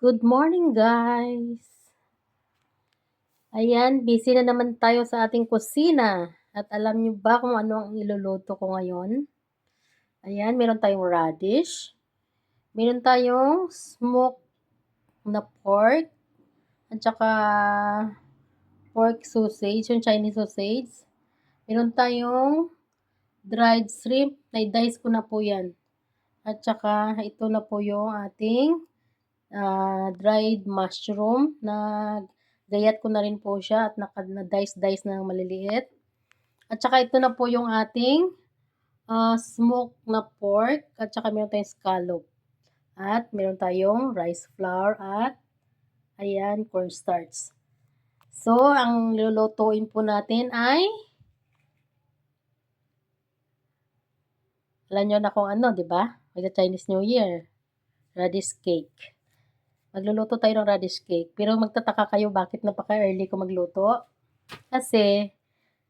Good morning, guys. Ayan, busy na naman tayo sa ating kusina. At alam niyo ba kung ano ang iluluto ko ngayon? Ayan, meron tayong radish. Meron tayong smoked na pork. At saka pork sausage, yung Chinese sausage. Meron tayong dried shrimp. Na-dice ko na po yan. At saka ito na po yung ating dried mushroom na gayat ko na rin po siya at na-dice-dice na maliliit. At saka ito na po yung ating smoked na pork at saka meron tayong scallop. At meron tayong rice flour at ayan, cornstarch. So, ang lulutuin po natin ay alam nyo na kung ano, di ba? Magka-Chinese New Year. Radish cake. Magluluto tayo ng radish cake. Pero magtataka kayo bakit napaka-early ko magluto. Kasi,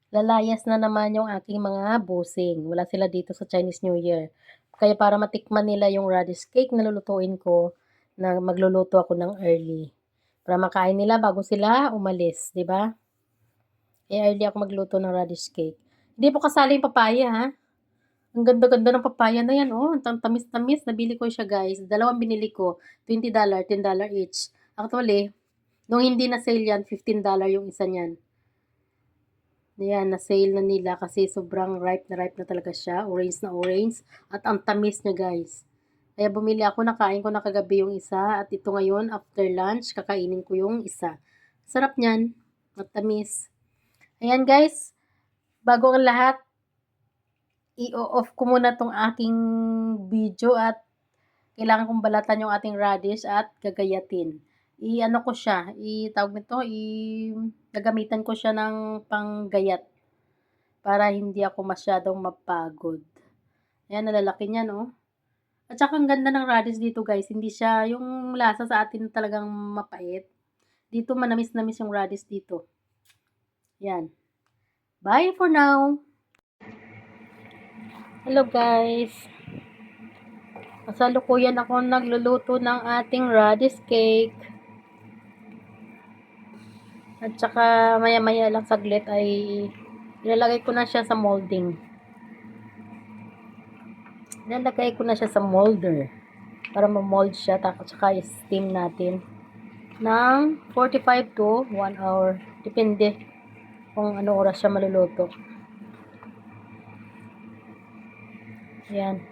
lalayas na naman yung aking mga busing. Wala sila dito sa Chinese New Year. Kaya para matikman nila yung radish cake na lulutuin ko, na magluluto ako ng early. Para makain nila bago sila umalis, di ba? Kaya early ako magluto ng radish cake. Hindi po kasali yung papaya, ha? Ang ganda-ganda ng papaya na yan, oh. Ang tamis-tamis. Nabili ko siya, guys. Dalawang binili ko. $20, $10 each. Actually, nung hindi na sale yan, $15 yung isa niyan. Ayan, na-sale na nila kasi sobrang ripe na talaga siya. Orange na orange. At ang tamis niya, guys. Kaya bumili ako, nakain ko na kagabi yung isa. At ito ngayon, after lunch, kakainin ko yung isa. Sarap niyan. At tamis. Ayan, guys. Bago ang lahat, i-off ko muna tong aking video at kailangan kong balatan yung ating radish at gagayatin. I-ano ko siya, tawag nito, gagamitan ko siya ng panggayat para hindi ako masyadong mapagod. Ayan, nalalaki niya, no? At saka ang ganda ng radish dito, guys. Hindi siya yung lasa sa atin talagang mapait. Dito manamis-namis yung radish dito. Yan. Bye for now! Hello guys. Kasalukuyan ako nagluluto ng ating radish cake. At saka maya-maya lang saglit ay ilalagay ko na siya sa molding. Ilalagay ko na siya sa molder para ma-mold siya. At saka steam natin ng 45 to 1 hour. Depende kung ano oras siya maluluto. Ayan.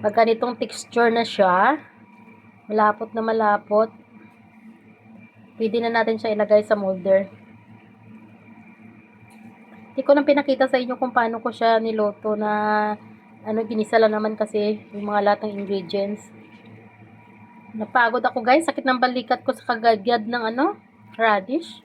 Pag ganitong texture na siya, malapot na malapot, pwede na natin siya ilagay sa molder. Hindi ko nang pinakita sa inyo kung paano ko siya niluto na ginisa lang naman kasi yung mga lahat ng ingredients. Napagod ako guys, sakit ng balikat ko sa kagadyad ng radish.